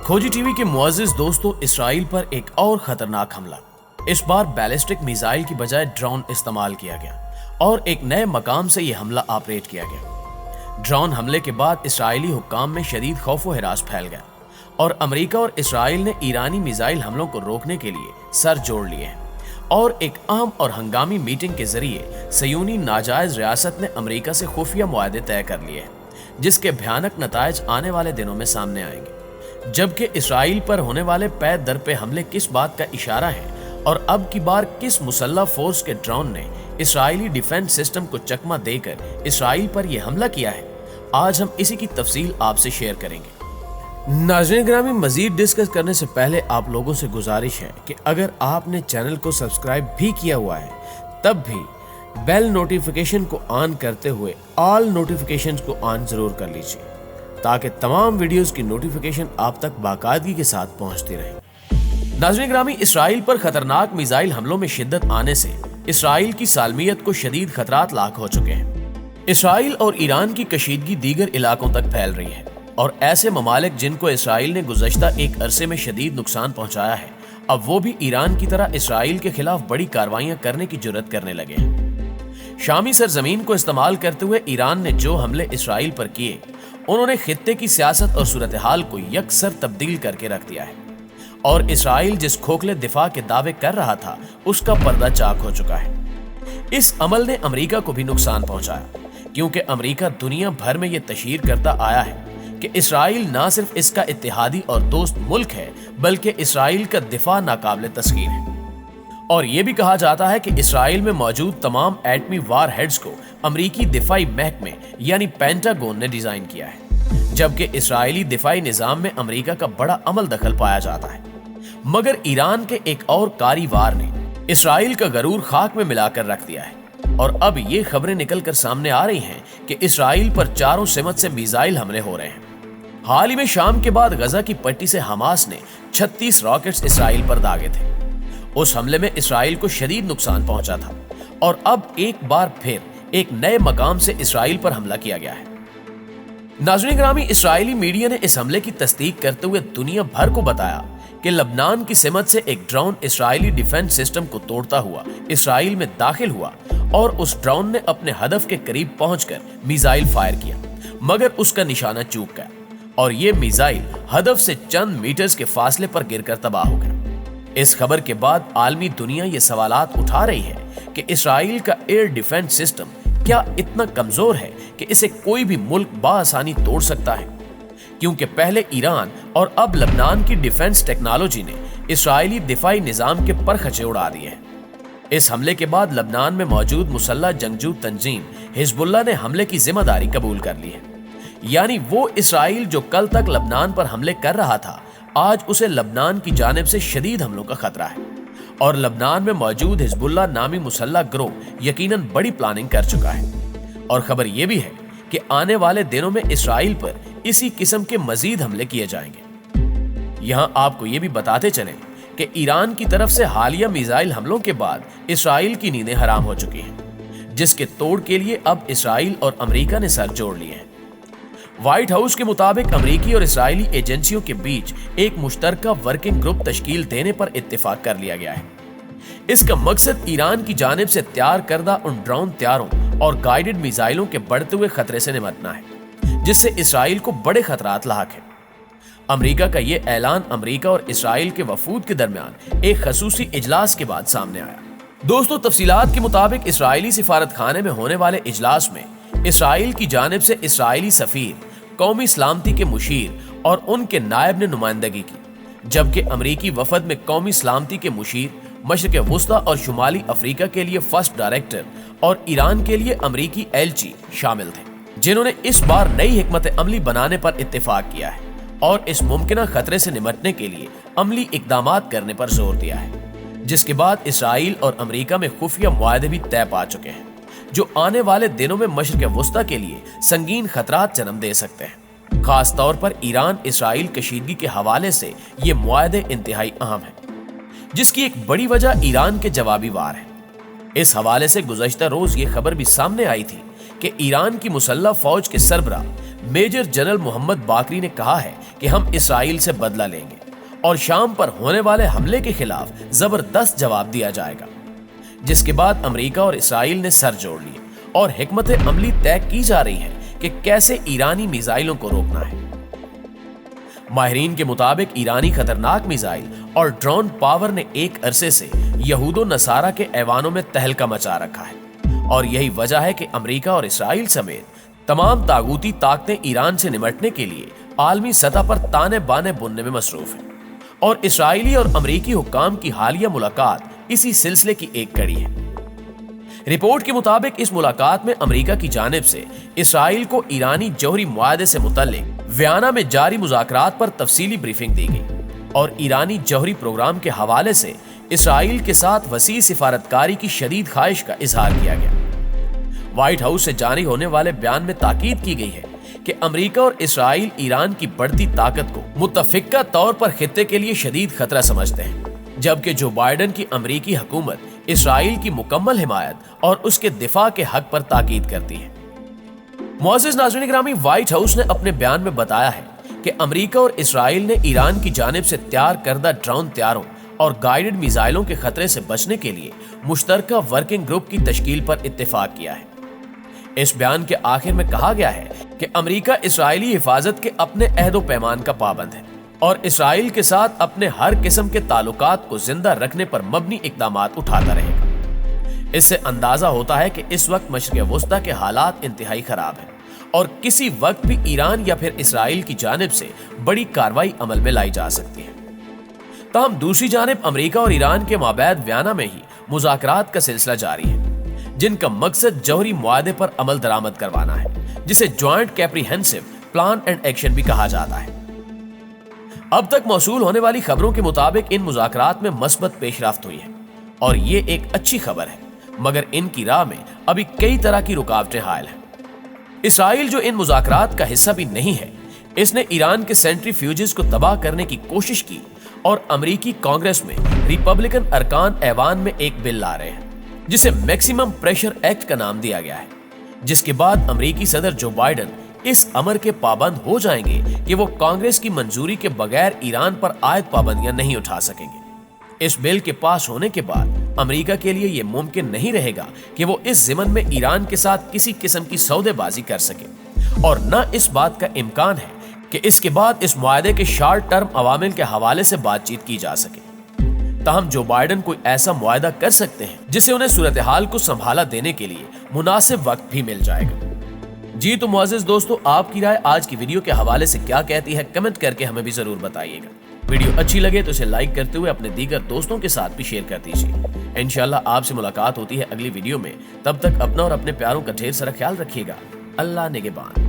खोजी टीवी के मुअज़्ज़िज़ दोस्तों, इसराइल पर एक और खतरनाक हमला। इस बार बैलिस्टिक मिसाइल की बजाय ड्रोन इस्तेमाल किया गया और एक नए मकाम से यह हमला ऑपरेट किया गया। ड्रोन हमले के बाद इसराइली हुक्काम में शदीद खौफ व हिरास फैल गया और अमेरिका और इसराइल ने ईरानी मिसाइल हमलों को रोकने के लिए सर जोड़ लिए हैं और एक अहम और हंगामी मीटिंग के जरिए सयूनी नाजायज रियासत ने अमेरिका से खुफिया मुआहदे तय कर लिए हैं, जिसके भयानक नतायज आने वाले दिनों में सामने आएंगे। जबकि इसराइल पर होने वाले पै दर पे हमले किस बात का इशारा है और अब की बार किस मुसल्लह फोर्स के ड्रोन ने इसराइली डिफेंस सिस्टम को चकमा देकर इसराइल पर यह हमला किया है, आज हम इसी की तफसील आपसे शेयर करेंगे। नाज़रीन ग्रामी, मजीद डिस्कस करने से पहले आप लोगों से गुजारिश है कि अगर आपने चैनल को सब्सक्राइब भी किया हुआ है तब भी बेल नोटिफिकेशन को ऑन करते हुए ऑल नोटिफिकेशंस को ऑन जरूर कर लीजिए ताकि तमाम वीडियोस की नोटिफिकेशन आप तक बाकायदगी के साथ पहुंचती रहे। नाज़रीन ग्रामी, इसराइल पर खतरनाक मिसाइल हमलों में शिद्दत आने से इसराइल की सालमियत को शदीद खतरात लाक हो चुके हैं। इसराइल और ईरान की कशीदगी दीगर इलाकों तक फैल रही है और ऐसे ममालिक जिनको इसराइल ने गुज़श्ता एक अरसे में शदीद नुकसान पहुंचाया है, अब वो भी ईरान की तरह इसराइल के खिलाफ बड़ी कार्रवाइयां करने की जुर्रत करने लगे हैं। शामी सरजमीन को इस्तेमाल करते हुए ईरान ने जो हमले इसराइल पर किए, उन्होंने खित्ते की सियासत और सूरत हाल को यकसर तब्दील करके रख दिया है और इसराइल जिस खोखले दिफा के दावे कर रहा था उसका पर्दा चाक हो चुका है। इस अमल ने अमेरिका को भी नुकसान पहुंचाया, क्योंकि अमेरिका दुनिया भर में यह तशहीर करता आया है कि इसराइल ना सिर्फ इसका इत्तेहादी और दोस्त मुल्क है बल्कि इसराइल का दिफा नाकाबिले तस्खीर है। और यह भी कहा जाता है कि इसराइल में मौजूद तमाम एटमी वार हेड्स को अमरीकी दिफाई महकमे यानी पेंटागन ने डिजाइन किया है, जबकि इसराइली दिफाई निजाम में अमरीका का बड़ा अमल दखल पाया जाता है। मगर ईरान के एक और कारी वार ने इसराइल का गरूर खाक में मिलाकर रख दिया है और अब ये खबरें निकलकर सामने आ रही हैं कि इसराइल पर चारों सिमत से मिसाइल हमले हो रहे हैं। हाल ही में शाम के बाद गजा की पट्टी से हमास ने 36 रॉकेट्स इसराइल पर दागे थे। उस हमले में इसराइल को शदीद नुकसान पहुंचा था और अब एक बार फिर एक नए मकाम से इसराइल पर हमला किया गया है। नाज़रीन ग्रामी, इसराइली मीडिया ने इस हमले की तस्दीक करते हुए दुनिया भर को बताया कि लबनान की सिमत से एक ड्रोन इसराइली डिफेंस सिस्टम को तोड़ता हुआ इसराइल में दाखिल हुआ और उस ड्रोन ने अपने हदफ के करीब पहुंचकर मिसाइल फायर किया, मगर उसका निशाना चूक गया और ये मिसाइल हदफ से चंद मीटर्स के फासले पर गिरकर तबाह हो गया। इस खबर के बाद आलमी दुनिया ये सवालात उठा रही है कि इसराइल का एयर डिफेंस सिस्टम क्या इतना कमजोर है कि इसे कोई भी मुल्क बाआसानी तोड़ सकता है, क्योंकि पहले ईरान और अब लबनान की डिफेंस टेक्नोलॉजी ने इसराइली दिफाई निजाम के परखचे उड़ा दिए हैं। इस हमले के बाद लबनान में मौजूद मुसल्लह जंगजू तंजीम हिजबुल्लाह ने हमले की जिम्मेदारी कबूल कर ली है। यानी वो इसराइल जो कल तक लबनान पर हमले कर रहा था, आज उसे लबनान की जानिब से शदीद हमलों का खतरा है और लबनान में मौजूद हिजबुल्लाह नामी मुसल्लह गिरोह यकीनन बड़ी प्लानिंग कर चुका है। और खबर यह भी है कि आने वाले दिनों में इसराइल पर इसी किस्म के मजीद हमले किए जाएंगे। यहां आपको यह भी बताते चलें कि ईरान की तरफ से हालिया मिसाइल हमलों के बाद इसराइल की नींदें हराम हो चुकी हैं, जिसके तोड़ के लिए अब इसराइल और अमेरिका ने सर जोड़ लिए हैं। व्हाइट हाउस के मुताबिक अमेरिकी और इसराइली एजेंसियों के बीच एक मुश्तरका वर्किंग ग्रुप तश्कील देने पर इत्तेफाक कर लिया गया है। इसका मकसद ईरान की जानिब से तैयार करदा उन ड्रोन तैयारों और गाइडेड मिसाइलों के बढ़ते हुए खतरे से निपटना है, जिससे इसराइल को बड़े खतरात लाक हैं। अमेरिका का यह ऐलान अमेरिका और इसराइल के वफूद के दरमियान एक खसूसी इजलास के बाद सामने आया। दोस्तों, तफसीलात के मुताबिक इसराइली सिफारत खाने में होने वाले इजलास में इसराइल की जानिब से इसराइली सफीर, कौमी सलामती के मुशीर और उनके नायब ने नुमाइंदगी की, जबकि अमेरिकी वफद में कौमी सलामती के मुशीर, मशरिक़ वुस्ता और शुमाली अफ्रीका के लिए फर्स्ट डायरेक्टर और ईरान के लिए अमेरिकी एलची शामिल थे, जिन्होंने इस बार नई हिकमत अमली बनाने पर इत्तेफाक किया है और इस मुमकिन खतरे से निपटने के लिए अमली इकदामात करने पर जोर दिया है, जिसके बाद इसराइल और अमेरिका में खुफिया मुआहदे भी तय पा चुके हैं, जो आने वाले दिनों में मशरिक़ वुस्ता के लिए संगीन खतरात जन्म दे सकते हैं। खास तौर पर ईरान इसराइल कशीदगी के हवाले से ये मुआहदे इंतहाई अहम है, जिसकी एक बड़ी वजह ईरान के जवाबी वार है। इस हवाले से गुज़श्ता रोज ये खबर भी सामने आई थी कि ईरान की मुसल्लह फौज के सरबराह मेजर जनरल मोहम्मद बाकरी ने कहा है کہ ہم اسرائیل سے بدلہ لیں گے اور شام پر ہونے والے حملے کے خلاف زبردست جواب دیا جائے گا، جس کے بعد امریکہ اور اسرائیل نے سر جوڑ لیے اور حکمت عملی طے کی جا رہی ہے کہ کیسے ایرانی میزائلوں کو روکنا ہے۔ ماہرین کے مطابق ایرانی خطرناک میزائل اور ڈرون پاور نے ایک عرصے سے یہود و نصارہ کے ایوانوں میں تہلکہ مچا رکھا ہے، اور یہی وجہ ہے کہ امریکہ اور اسرائیل سمیت تمام طاغوتی طاقتیں ایران سے نمٹنے کے لیے عالمی سطح پر تانے بانے بننے میں مصروف ہیں، اور اسرائیلی اور امریکی حکام کی حالیہ ملاقات اسی سلسلے کی ایک کڑی ہے۔ رپورٹ کے مطابق اس ملاقات میں امریکہ کی جانب سے اسرائیل کو ایرانی جوہری معاہدے سے متعلق ویانا میں جاری مذاکرات پر تفصیلی بریفنگ دی گئی، اور ایرانی جوہری پروگرام کے حوالے سے اسرائیل کے ساتھ وسیع سفارتکاری کی شدید خواہش کا اظہار کیا گیا۔ وائٹ ہاؤس سے جاری ہونے والے بیان میں تاکید کی گئی ہے کہ امریکہ اور اسرائیل ایران کی بڑھتی طاقت کو متفقہ طور پر خطے کے لیے شدید خطرہ سمجھتے ہیں، جبکہ جو بائیڈن کی امریکی حکومت اسرائیل کی مکمل حمایت اور اس کے دفاع کے حق پر تاکید کرتی ہے۔ معزز ناظرین گرامی، وائٹ ہاؤس نے اپنے بیان میں بتایا ہے کہ امریکہ اور اسرائیل نے ایران کی جانب سے تیار کردہ ڈرون طیاروں اور گائیڈڈ میزائلوں کے خطرے سے بچنے کے لیے مشترکہ ورکنگ گروپ کی تشکیل پر اتفاق کیا ہے۔ اس بیان کے آخر میں کہا گیا ہے کہ امریکہ اسرائیلی حفاظت کے اپنے عہد و پیمان کا پابند ہے اور اسرائیل کے ساتھ اپنے ہر قسم کے تعلقات کو زندہ رکھنے پر مبنی اقدامات اٹھاتا رہے گا۔ اس سے اندازہ ہوتا ہے کہ اس وقت مشرق وسطی کے حالات انتہائی خراب ہیں اور کسی وقت بھی ایران یا پھر اسرائیل کی جانب سے بڑی کارروائی عمل میں لائی جا سکتی ہے۔ تاہم دوسری جانب امریکہ اور ایران کے مابین ویانا میں ہی مذاکرات کا سلسلہ جاری ہے، جن کا مقصد جوہری معاہدے پر عمل درآمد کروانا ہے، جسے جوائنٹ کیپریہنسو پلان اینڈ ایکشن بھی کہا جاتا ہے۔ اب تک موصول ہونے والی خبروں کے مطابق ان مذاکرات میں مثبت پیش رفت ہوئی ہے، اور یہ ایک اچھی خبر ہے، مگر ان کی راہ میں ابھی کئی طرح کی رکاوٹیں حائل ہیں۔ اسرائیل جو ان مذاکرات کا حصہ بھی نہیں ہے، اس نے ایران کے سینٹری فیوجز کو تباہ کرنے کی کوشش کی، اور امریکی کانگریس میں ریپبلکن ارکان ایوان میں ایک بل لا رہے ہیں جسے میکسیمم پریشر ایکٹ کا نام دیا گیا ہے، جس کے بعد امریکی صدر جو بائیڈن اس امر کے پابند ہو جائیں گے کہ وہ کانگریس کی منظوری کے بغیر ایران پر عائد پابندیاں نہیں اٹھا سکیں گے۔ اس بل کے پاس ہونے کے بعد امریکہ کے لیے یہ ممکن نہیں رہے گا کہ وہ اس ضمن میں ایران کے ساتھ کسی قسم کی سودے بازی کر سکے، اور نہ اس بات کا امکان ہے کہ اس کے بعد اس معاہدے کے شارٹ ٹرم عوامل کے حوالے سے بات چیت کی جا سکے۔ تاہم جو بائیڈن کوئی ایسا معاہدہ کر سکتے ہیں جسے انہیں صورتحال کو سنبھالا دینے کے لیے مناسب وقت بھی مل جائے گا۔ جی تو معزز دوستو، آپ کی رائے آج کی ویڈیو کے حوالے سے کیا کہتی ہے، کمنٹ کر کے ہمیں بھی ضرور بتائیے گا۔ ویڈیو اچھی لگے تو اسے لائک کرتے ہوئے اپنے دیگر دوستوں کے ساتھ بھی شیئر کر دیجیے۔ انشاءاللہ آپ سے ملاقات ہوتی ہے اگلی ویڈیو میں، تب تک اپنا اور اپنے پیاروں کا ڈھیر سارا خیال رکھیے گا۔ اللہ نگہبان۔